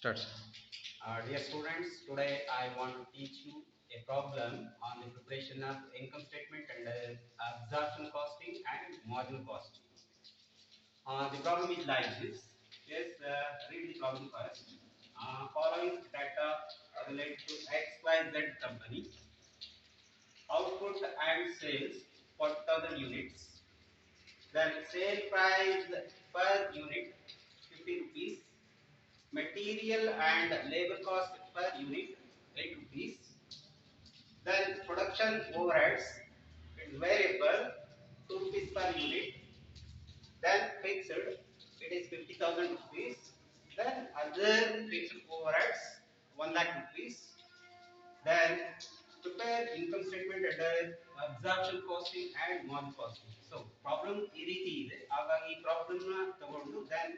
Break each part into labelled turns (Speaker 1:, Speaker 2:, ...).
Speaker 1: Starts.
Speaker 2: Dear students, today I want to teach you a problem on the preparation of income statement and absorption costing and marginal costing. The problem is like this. Yes, read the problem first. Following data related to XYZ company, output and sales 40,000 units. Then sale price per unit 50 rupees. Material and labor cost per unit 8 rupees. Then production overheads is variable 2 rupees per unit. Then fixed it is 50,000 rupees. Then other fixed overheads 1 lakh rupees. Then prepare income statement under absorption costing and margin costing. So problem ಈ ರೀತಿ ಇದೆ. ಹಾಗಾಗಿ ಈ problem ನ ತಗೊಂಡು then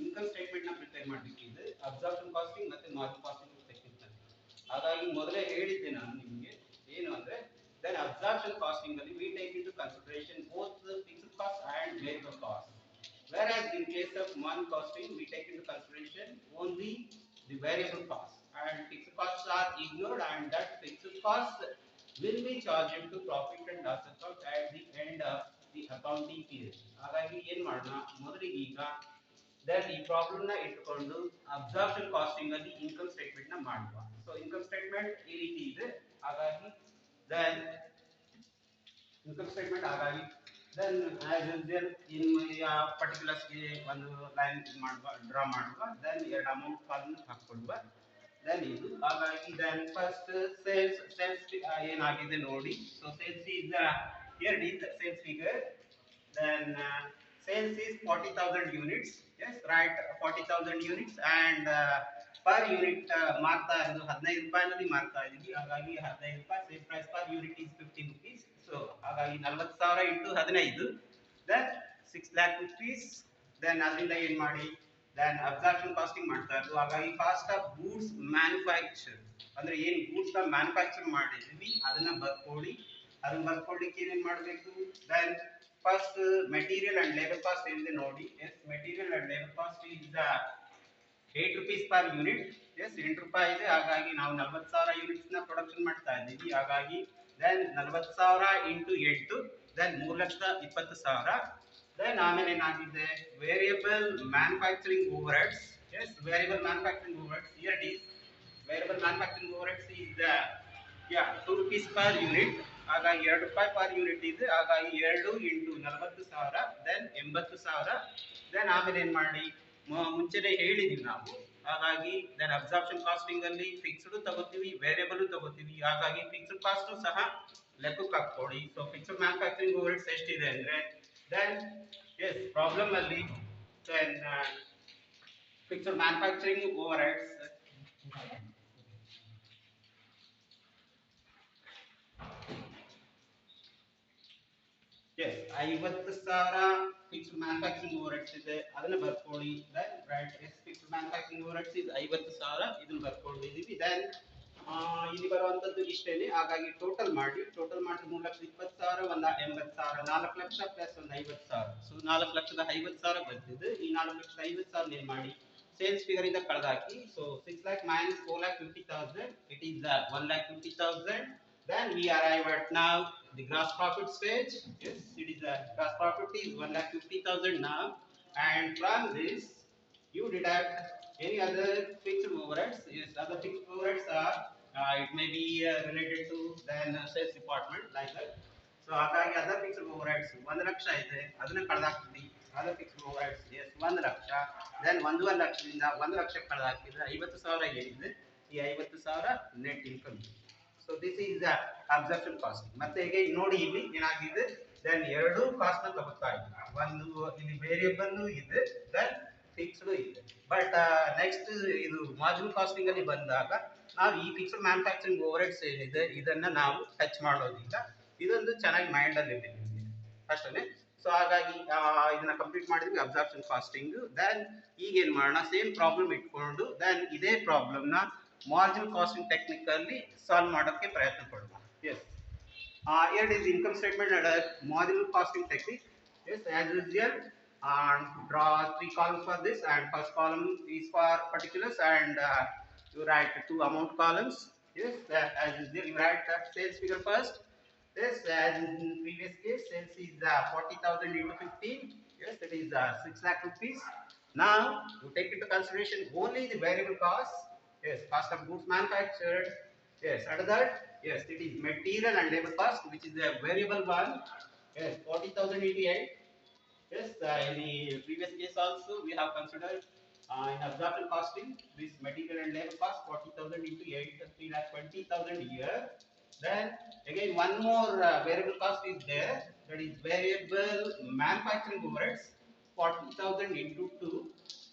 Speaker 2: income statement ನ prepare ಮಾಡಬೇಕಿದೆ. Absorption casting ಮತ್ತೆ ಮಾರ್ಜಿನ್ ಕಾಸ್ಟಿಂಗ್ ತೆಗೆದುಕೊಳ್ಳಿ. ಹಾಗಾಗಿ ಮೊದಲೇ ಹೇಳಿದ್ದೆ ನಾನು ನಿಮಗೆ ಏನು ಅಂದ್ರೆ then absorption costing ಅಲ್ಲಿ we take into consideration both the fixed cost and variable cost. Whereas in case of margin costing we take into consideration only the variable cost and fixed costs are ignored and that fixed cost will be charged to profit and loss account at the end of the accounting period. ಹಾಗಾಗಿ ಏನು ಮಾಡೋಣ ಮೊದಲಿಗೆ ಈಗ then ಈ problem ನ ಇಟ್ಟುಕೊಂಡು absorption casting ಅಲ್ಲಿ income statement ನ ಮಾಡುವ. ಸೊ ಇನ್ಕಮ್ ಸ್ಟೇಟ್ಮೆಂಟ್ ಈ ರೀತಿ ಇದೆ. ಹಾಗಾಗಿ then ಇನ್ಕಮ್ ಸ್ಟೇಟ್ಮೆಂಟ್ ಹಾಗಾಗಿ then as usual in particulars ಗೆ ಒಂದು ಲೈನ್ ಮಾಡುವ ಡ್ರಾ ಮಾಡುವ then ಎರಡು ಅಮೌಂಟ್ ಕಾಲಮ್ ಹಾಕೊಳ್ಳುವ then ಇದು ಹಾಗಾಗಿ then first sales ಏನಾಗಿದೆ ನೋಡಿ. so sales is here is the sales figure. then sales is 40,000 units. yes right, 40,000 units and per unit ಮಾರ್ತಾ ಇರೋದು 15 ರೂಪಾಯಿನಲ್ಲಿ ಮಾರ್ತಾ ಇದೀವಿ. ಹಾಗಾಗಿ 15 ರೂಪಾಯಿ sale price per unit is 15 rupees. so ಹಾಗಾಗಿ 40,000 into 15 then 6 lakh rupees. then ಅದರಿಂದ ಏನು ಮಾಡಿ then absorption costing ಮಾಡ್ತಾ ಇರೋದು. ಹಾಗಾಗಿ ಕಾಸ್ಟ್ ಆಫ್ ಗೂಡ್ಸ್ ಮ್ಯಾನುಫ್ಯಾಕ್ಚರ್ ಅಂದ್ರೆ ಏನು ಗೂಡ್ಸ್ ನ ಮ್ಯಾನುಫ್ಯಾಕ್ಚರ್ ಮಾಡಿದ್ವಿ ಅದನ್ನ ಬರ್ಕೊಳ್ಳಿ. ಅದನ್ನ ಬರ್ಕೊಳ್ಳಿಕ್ಕೆ ಏನೇನು ಮಾಡಬೇಕು then first material and labor cost ಏನಿದೆ ನೋಡಿ. yes material and labor cost is 8 rupees per unit. yes 8 ರೂಪಾಯಿ ಇದೆ. ಹಾಗಾಗಿ ನಾವು 40,000 ಯೂನಿಟ್ಸ್ ನ ಪ್ರೊಡಕ್ಷನ್ ಮಾಡ್ತಾ ಇದ್ದೀವಿ. ಹಾಗಾಗಿ then 40,000 into 8 then 3,20,000. then ಆಮೇಲೆ ಏನಾಗಿದೆ variable manufacturing overheads. yes variable manufacturing overheads here it is. variable manufacturing overheads is 2 rupees per unit. ಹಾಗಾಗಿ 2 ರೂಪಾಯಿ per unit ಇದೆ. ಹಾಗಾಗಿ 2 into 40,000 then 80,000. then ಆಮೇಲೆ ಏನು ಮಾಡಿ ಮುಂಚೆನೇ ಹೇಳಿದೀವಿ ನಾವು. ಹಾಗಾಗಿ then ಅಬ್ಸಾರ್ಪ್ಷನ್ ಕಾಸ್ಟಿಂಗ್ ಅಲ್ಲಿ ಫಿಕ್ಸ್ಡ್ ತಗೋತೀವಿ ವೇರಿಯಬಲ್ ತಗೋತೀವಿ. ಹಾಗಾಗಿ ಫಿಕ್ಸ್ಡ್ ಕಾಸ್ಟ್ ಸಹ ಲೆಕ್ಕಕ್ಕೆ ಹಾಕೊಳ್ಳಿ. ಸೊ ಫಿಕ್ಸ್ಡ್ ಮ್ಯಾನುಫ್ಯಾಕ್ಚರಿಂಗ್ ಓವರ್ಹೆಡ್ಸ್ ಎಷ್ಟಿದೆ ಅಂದ್ರೆ then yes problem ಅಲ್ಲಿ then fixed manufacturing overheads yes 50,000 fixed manufacturing overheads ಇದೆ ಅದನ್ನ ಬರ್ಕೊಳ್ಳಿ. then right yes fixed manufacturing overheads is 50,000 ಇದನ್ನ ಬರ್ಕೊಂಡಿದೀವಿ. then ಇಲ್ಲಿ ಬರುವಂತದ್ದು ಇಷ್ಟೇನೆ. ಹಾಗಾಗಿ ಟೋಟಲ್ ಮಾಡಿ 3,20,000 ಒಂದು 80,000 4 ಲಕ್ಷ ಪ್ಲಸ್ ಒಂದು 50,000. ಸೊ 4,50,000 ಬಂದಿದೆ. ಈ 4,50,000 ಏನ್ ಮಾಡಿ ಸೇಲ್ಸ್ ಫಿಗರ್ ಇಂದ ಕಳೆದಾಕಿ. So 6 lakh minus 4,50,000 it is 1,50,000. then we arrive at now the gross profit stage. yes it is gross profit is 1,50,000 now, and from this you deduct any other fixed overheads. yes other fixed overheads are it may be related to then sales department like that. so ಹಾಗಾಗಿ other fixed overheads 1 lakh ಇದೆ ಅದನ್ನ ಕಳೆದಾಕ್ತೀವಿ. other fixed overheads yes 1 lakh then 1 ಲಕ್ಷದಿಂದ 1 ಲಕ್ಷ ಕಳೆದಾಕಿದ್ರೆ 50,000 ಏನಿದೆ ಈ 50,000 net income. so this is the absorption costing. ಮತ್ತೆ ಈಗ ನೋಡಿ ಇಲ್ಲಿ ಏನಾಗಿದೆ then ಎರಡು ಕಾಸ್ಟ್ ನ ತಗೋತಾ ಇದ್ದೀವಿ. ಒಂದು ಇಲ್ಲಿ ವೇರಿಯಬಲ್ ಇದೆ then ಫಿಕ್ಸ್ಡ್ ಇದೆ. ಬಟ್ ನೆಕ್ಸ್ಟ್ ಇದು ಮಾರ್ಜಿನ್ ಕಾಸ್ಟಿಂಗ್ ಅಲ್ಲಿ ಬಂದಾಗ ನಾವು ಈ ಫಿಕ್ಸ್ಡ್ ಮ್ಯಾನುಫ್ಯಾಕ್ಚರಿಂಗ್ ಓವರ್ಹೆಡ್ಸ್ ಏನಿದೆ ಇದನ್ನ ನಾವು ಟಚ್ ಮಾಡೋದಿಲ್ಲ. ಇದೊಂದು ಚೆನ್ನಾಗಿ ಮೈಂಡ್ ಅಲ್ಲಿ ಇದೆ ನಿಮಗೆ ಅಷ್ಟೇ. ಸೊ ಹಾಗಾಗಿ ಇದನ್ನ ಕಂಪ್ಲೀಟ್ ಮಾಡಿದ್ವಿ ಅಬ್ಸಾರ್ಪ್ಷನ್ ಕಾಸ್ಟಿಂಗ್. ದೆನ್ ಈಗ ಏನ್ ಮಾಡೋಣ ಸೇಮ್ ಪ್ರಾಬ್ಲಮ್ ಇಟ್ಕೊಂಡು ದೆನ್ ಇದೇ ಪ್ರಾಬ್ಲಮ್ ನ ಮಾರ್ಜಿನ್ ಕಾಸ್ಟಿಂಗ್ ಟೆಕ್ನಿಕ್ ಅಲ್ಲಿ ಸಾಲ್ವ್ ಮಾಡೋಕ್ಕೆ ಪ್ರಯತ್ನ ಪಡೋಣ. Yes here is income statement under marginal costing technique. yes as usual and draw three columns for this, and first column is for particulars, and you write two amount columns. Yes, as is there, you write the sales figure first. Yes, as in previous case, sales is 40,000 into 15. Yes, that is 6 lakh rupees. Now you take into consideration only the variable cost. Yes, cost of goods manufactured. Yes, under that, yes, it is material and labor cost, which is a variable one. Yes, 40,000 into 8. Yes, in the previous case also we have considered in absorption costing this material and labor cost 40,000 into 8, 3 lakh 20,000 a year. Then again one more variable cost is there, that is variable manufacturing overheads 40,000 into 2,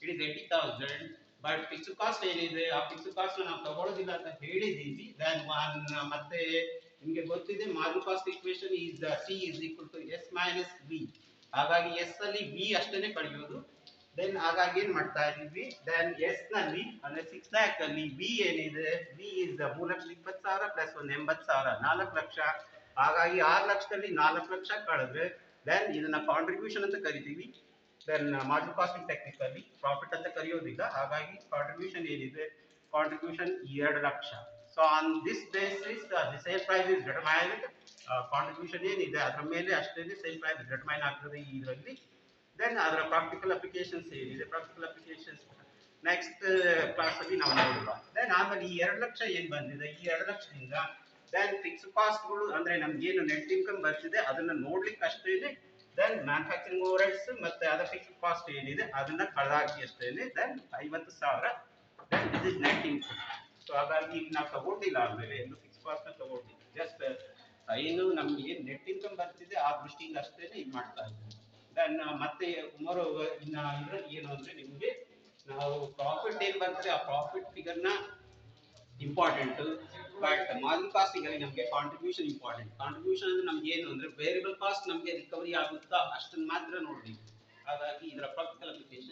Speaker 2: it is 80,000. But fixed cost ಏನಿದೆ ಆ fixed cost ನಾವು ತಗೊಳ್ಳೋದಿಲ್ಲ ಅಂತ ಹೇಳಿದೀವಿ. Then one ಮತ್ತೆ ನಿಮಗೆ ಗೊತ್ತಿದೆ margin cost equation is C is equal to S minus V. ಹಾಗಾಗಿ S ಅಲ್ಲಿ ವಿ ಅಷ್ಟೇನೆ ಕಳೆಯೋದು. ದೆನ್ ಹಾಗಾಗಿ ಏನ್ ಮಾಡ್ತಾ ಇದೀವಿ, ದೆನ್ ಎಸ್ ನಲ್ಲಿ ಅಂದ್ರೆ 6 ಲ್ಯಾಕ್ ಅಲ್ಲಿ ವಿ ಏನಿದೆ, ವಿ ಇಸ್ 3,20,000 ಪ್ಲಸ್ 80,000 4 ಲಕ್ಷ. ಹಾಗಾಗಿ 6 ಲಕ್ಷದಲ್ಲಿ 4 ಲಕ್ಷ ಕಳೆದ್ರೆ ದೆನ್ ಇದನ್ನ ಕಾಂಟ್ರಿಬ್ಯೂಷನ್ ಅಂತ ಕರಿತೀವಿ. Then margin costing technically profit ಅಂತ ಕರೆಯೋದಿಲ್ಲ. ಹಾಗಾಗಿ ಕಾಂಟ್ರಿಬ್ಯೂಷನ್ ಏನಿದೆ, ಕಾಂಟ್ರಿಬ್ಯೂಷನ್ 2 ಲಕ್ಷ. So on this basis the sale price is determined. Contribution ಏನಿದೆ ಅದರ ಮೇಲೆ ಅಷ್ಟೇ ಸೇಲ್ ಪ್ರೈಸ್ ಡಿಟರ್ಮೈನ್ ಆಗ್ತದೆ ಇದರಲ್ಲಿ. ದೆನ್ ಅದರ ಪ್ರಾಕ್ಟಿಕಲ್ ಅಪ್ಲಿಕೇಶನ್ಸ್ ಏನಿದೆ, ಪ್ರಾಕ್ಟಿಕಲ್ ಅಪ್ಲಿಕೇಶನ್ಸ್ ನೆಕ್ಸ್ಟ್ ಕ್ಲಾಸ್ ಅಲ್ಲಿ ನಾವು ನೋಡುವ. ದೆನ್ ಆಮೇಲೆ ಈ 2 ಲಕ್ಷ ಏನ್ ಬಂದಿದೆ, ಈ 2 ಲಕ್ಷದಿಂದ ದೆನ್ ಫಿಕ್ಸ್ ಕಾಸ್ಟ್ಗಳು ಅಂದ್ರೆ ನಮ್ಗೆ ಏನು ನೆಟ್ ಇನ್ಕಮ್ ಬರ್ತಿದೆ ಅದನ್ನ ನೋಡ್ಲಿಕ್ಕೆ ಅಷ್ಟೇನೆ. ದೆನ್ ಮ್ಯಾನುಫ್ಯಾಕ್ಚರಿಂಗ್ ಓವರ್ಹೆಡ್ಸ್ ಮತ್ತೆ ಅದರ ಫಿಕ್ಸ್ ಕಾಸ್ಟ್ ಏನಿದೆ ಅದನ್ನ ಕಳೆದಾಕಿ ಅಷ್ಟೇನೆ. Then 50,000 then this is net income. So ಹಾಗಾಗಿ ಈಗ ನಾವು ತಗೊಳ್ತಿಲ್ಲ, ಆದ್ಮೇಲೆ ಎಂದು ಫಿಕ್ಸ್ ಕಾಸ್ಟ್ ತಗೊಳ್ತೀವಿ, ಜಸ್ಟ್ ಏನು ನಮ್ಗೆ ಏನ್ ನೆಟ್ ಇನ್ಕಮ್ ಬರ್ತಿದೆ ಆ ದೃಷ್ಟಿಯಿಂದ ಅಷ್ಟೇನೆ ಇದು ಮಾಡ್ತಾ ಇದ್ದೀವಿ. ದೆನ್ ಮತ್ತೆ ಮೋರ್ ಇನ್ನ ಇದ್ರಲ್ಲಿ ಏನು ಅಂದ್ರೆ ನಿಮ್ಗೆ ನಾವು ಪ್ರಾಫಿಟ್ ಏನ್ ಬರ್ತದೆ ಆ ಪ್ರಾಫಿಟ್ ಫಿಗರ್ನ ಇಂಪಾರ್ಟೆಂಟ್. ಬಟ್ ಮಾರ್ಜಿನ್ ಕಾಸ್ಟಿಂಗ್ ಅಲ್ಲಿ ನಮಗೆ ಕಾಂಟ್ರಿಬ್ಯೂಷನ್ ಇಂಪಾರ್ಟೆಂಟ್. ಕಾಂಟ್ರಿಬ್ಯೂಷನ್ ಅಂದ್ರೆ ನಮ್ಗೆ ಏನು ಅಂದ್ರೆ ವೇರಿಯಬಲ್ ಕಾಸ್ಟ್ ನಮಗೆ ರಿಕವರಿ ಆಗುತ್ತಾ ಅಷ್ಟನ್ನ ಮಾತ್ರ ನೋಡ್ಬೇಕು. ಹಾಗಾಗಿ ಇದರ ಪ್ರಾಕ್ಟಿಕಲ್ ಅಪ್ಲಿಕೇಶನ್